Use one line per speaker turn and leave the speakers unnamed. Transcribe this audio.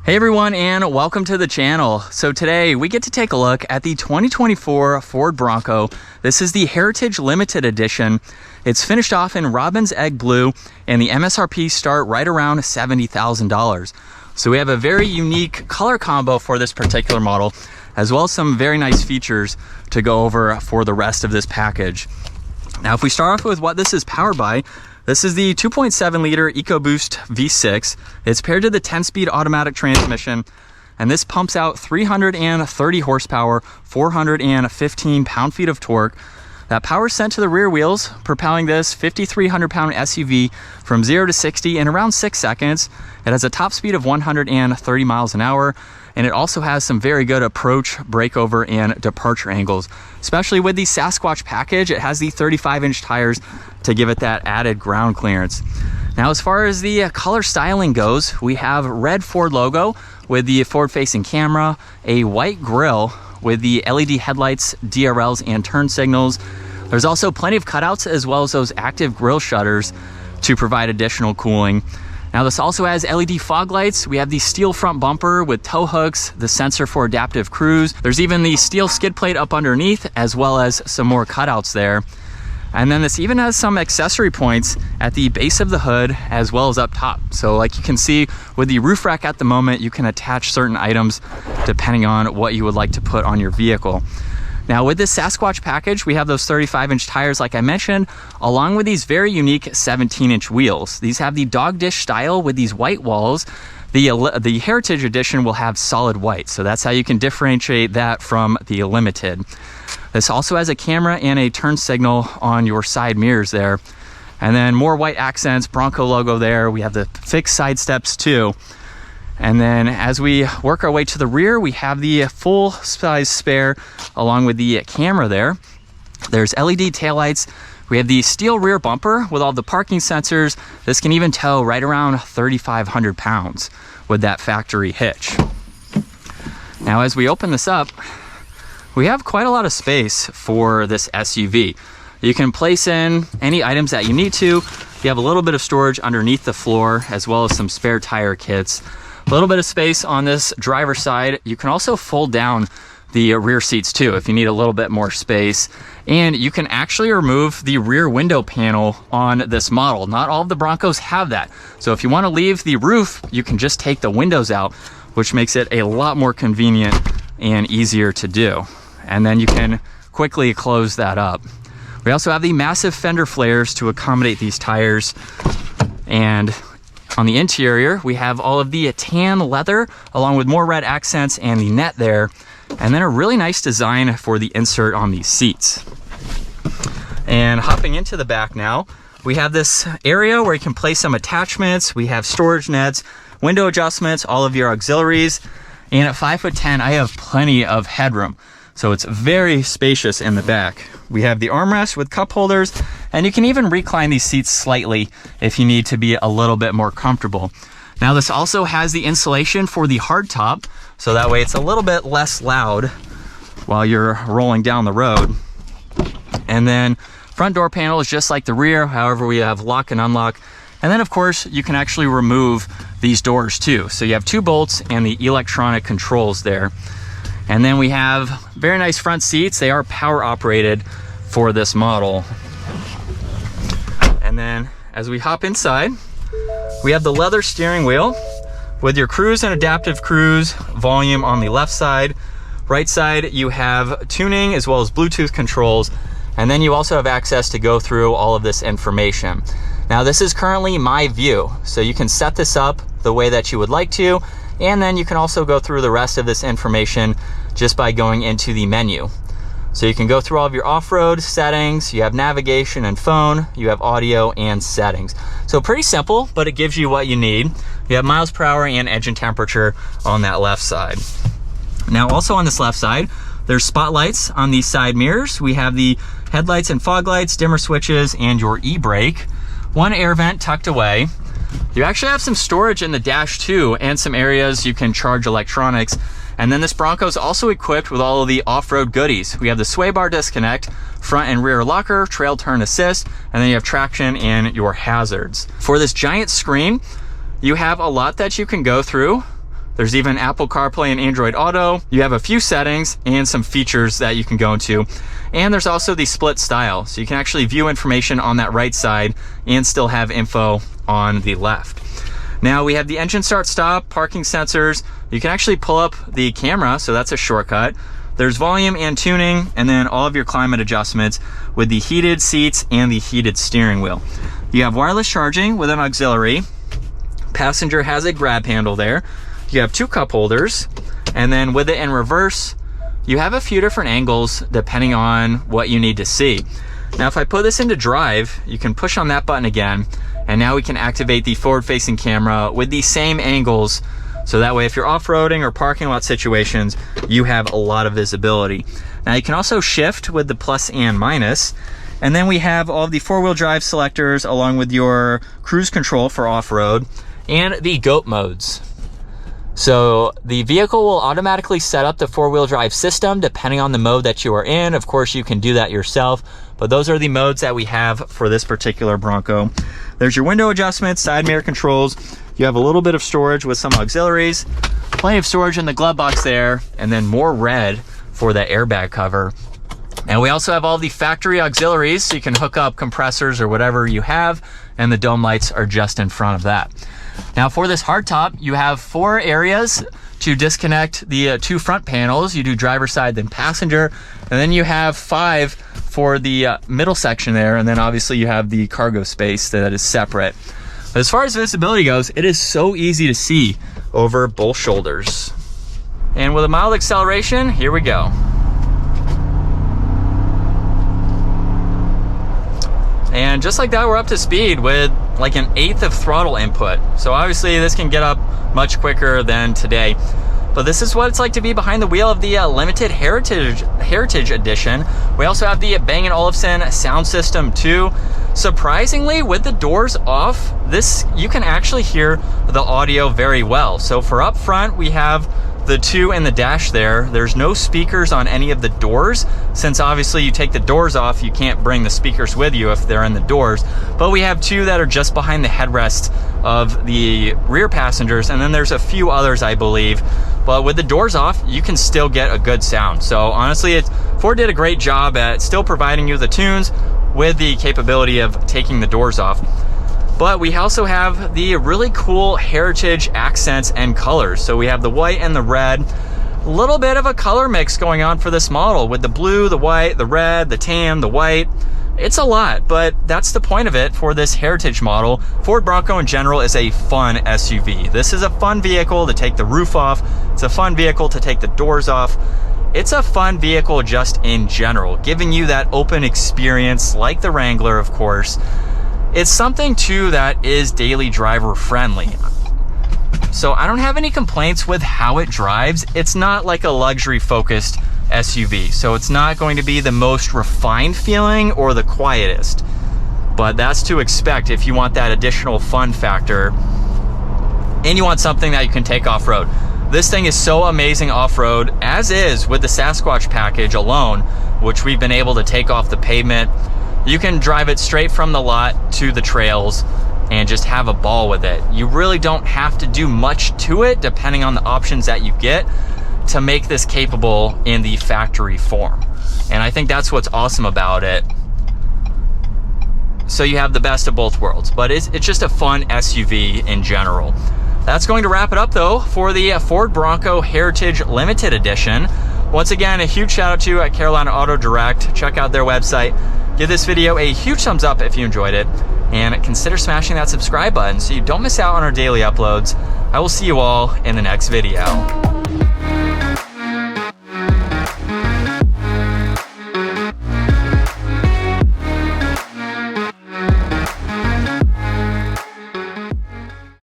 Hey everyone, and welcome to the channel. So today we get to take a look at the 2024 Ford Bronco. This is the Heritage Limited Edition. It's finished off in Robin's Egg Blue, and the MSRP start right around $70,000. So we have a very unique color combo for this particular model, as well as some very nice features to go over for the rest of this package. Now, if we start off with what this is powered by, this is the 2.7 liter EcoBoost V6. It's paired to the 10-speed automatic transmission, and this pumps out 330 horsepower, 415 pound-feet of torque. That power is sent to the rear wheels, propelling this 5,300-pound SUV from 0 to 60 in around 6 seconds. It has a top speed of 130 miles an hour, and it also has some very good approach, breakover, and departure angles. Especially with the Sasquatch package, it has the 35-inch tires to give it that added ground clearance. Now, as far as the color styling goes, we have red Ford logo with the forward-facing camera, a white grille with the LED headlights, DRLs, and turn signals. There's also plenty of cutouts as well as those active grille shutters to provide additional cooling. Now, this also has LED fog lights. We have the steel front bumper with tow hooks, the sensor for adaptive cruise. There's even the steel skid plate up underneath, as well as some more cutouts there. And then this even has some accessory points at the base of the hood as well as up top. So like you can see with the roof rack at the moment, you can attach certain items depending on what you would like to put on your vehicle. Now, with this Sasquatch package, we have those 35-inch tires like I mentioned, along with these very unique 17-inch wheels. These have the dog dish style with these white walls. The Heritage Edition will have solid white, so that's how you can differentiate that from the Limited. This also has a camera and a turn signal on your side mirrors there. And then more white accents, Bronco logo there. We have the fixed side steps too. And then as we work our way to the rear, we have the full size spare along with the camera there. There's LED taillights. We have the steel rear bumper with all the parking sensors. This can even tow right around 3,500 pounds with that factory hitch. Now, as we open this up, we have quite a lot of space for this SUV. You can place in any items that you need to. You have a little bit of storage underneath the floor, as well as some spare tire kits. A little bit of space on this driver's side. You can also fold down the rear seats too if you need a little bit more space. And you can actually remove the rear window panel on this model. Not all of the Broncos have that. So if you want to leave the roof, you can just take the windows out, which makes it a lot more convenient and easier to do. And then you can quickly close that up. We also have the massive fender flares to accommodate these tires. And on the interior, we have all of the tan leather along with more red accents and the net there. And then a really nice design for the insert on these seats. And hopping into the back now, we have this area where you can place some attachments. We have storage nets, window adjustments, all of your auxiliaries. And at 5'10", I have plenty of headroom. So it's very spacious in the back. We have the armrest with cup holders, and you can even recline these seats slightly if you need to be a little bit more comfortable. Now, this also has the insulation for the hardtop, so that way it's a little bit less loud while you're rolling down the road. And then front door panel is just like the rear. However, we have lock and unlock. And then, of course, you can actually remove these doors too. So you have 2 bolts and the electronic controls there. And then we have very nice front seats. They are power operated for this model. And then as we hop inside, we have the leather steering wheel with your cruise and adaptive cruise volume on the left side. Right side, you have tuning as well as Bluetooth controls. And then you also have access to go through all of this information. Now, this is currently my view, so you can set this up the way that you would like to. And then you can also go through the rest of this information just by going into the menu. So you can go through all of your off-road settings, you have navigation and phone, you have audio and settings. So pretty simple, but it gives you what you need. You have miles per hour and engine temperature on that left side. Now, also on this left side, there's spotlights on these side mirrors. We have the headlights and fog lights, dimmer switches, and your e-brake. One air vent tucked away. You actually have some storage in the dash too, and some areas you can charge electronics. And then this Bronco is also equipped with all of the off-road goodies. We have the sway bar disconnect, front and rear locker, trail turn assist, and then you have traction and your hazards. For this giant screen, you have a lot that you can go through. There's even Apple CarPlay and Android Auto. You have a few settings and some features that you can go into. And there's also the split style. So you can actually view information on that right side and still have info on the left. Now we have the engine start stop, parking sensors. You can actually pull up the camera, so that's a shortcut. There's volume and tuning, and then all of your climate adjustments with the heated seats and the heated steering wheel. You have wireless charging with an auxiliary. Passenger has a grab handle there. You have 2 cup holders, and then with it in reverse, you have a few different angles depending on what you need to see. Now, if I put this into drive, you can push on that button again, and now we can activate the forward-facing camera with the same angles. So that way, if you're off-roading or parking lot situations, you have a lot of visibility. Now, you can also shift with the plus and minus. And then we have all of the 4-wheel drive selectors along with your cruise control for off-road and the GOAT modes. So the vehicle will automatically set up the 4-wheel drive system depending on the mode that you are in. Of course, you can do that yourself, but those are the modes that we have for this particular Bronco. There's your window adjustments, side mirror controls. You have a little bit of storage with some auxiliaries, plenty of storage in the glove box there, and then more red for the airbag cover. And we also have all the factory auxiliaries, so you can hook up compressors or whatever you have, and the dome lights are just in front of that. Now for this hardtop, you have 4 areas to disconnect the 2 front panels. You do driver side, then passenger, and then you have 5 for the middle section there, and then obviously you have the cargo space that is separate. But as far as visibility goes, it is so easy to see over both shoulders. And with a mild acceleration, here we go. And just like that, we're up to speed with like an 1/8 of throttle input. So obviously this can get up much quicker than today. But this is what it's like to be behind the wheel of the limited Heritage Edition. We also have the Bang & Olufsen sound system too. Surprisingly, with the doors off, you can actually hear the audio very well. So for up front, we have the 2 in the dash there. There's no speakers on any of the doors. Since obviously you take the doors off, you can't bring the speakers with you if they're in the doors. But we have 2 that are just behind the headrests of the rear passengers, and then there's a few others, I believe. But with the doors off, you can still get a good sound. So honestly, Ford did a great job at still providing you the tunes with the capability of taking the doors off. But we also have the really cool Heritage accents and colors. So we have the white and the red. A little bit of a color mix going on for this model with the blue, the white, the red, the tan, the white. It's a lot, but that's the point of it for this Heritage model. Ford Bronco in general is a fun SUV. This is a fun vehicle to take the roof off. It's a fun vehicle to take the doors off. It's a fun vehicle just in general, giving you that open experience like the Wrangler, of course. It's something too that is daily driver friendly. So I don't have any complaints with how it drives. It's not like a luxury focused SUV. So it's not going to be the most refined feeling or the quietest, but that's to expect if you want that additional fun factor and you want something that you can take off-road. This thing is so amazing off-road, as is with the Sasquatch package alone, which we've been able to take off the pavement. You can drive it straight from the lot to the trails and just have a ball with it. You really don't have to do much to it depending on the options that you get to make this capable in the factory form. And I think that's what's awesome about it. So you have the best of both worlds, but it's just a fun SUV in general. That's going to wrap it up though for the Ford Bronco Heritage Limited Edition. Once again, a huge shout out to at Carolina Auto Direct. Check out their website. Give this video a huge thumbs up if you enjoyed it, and consider smashing that subscribe button so you don't miss out on our daily uploads. I will see you all in the next video.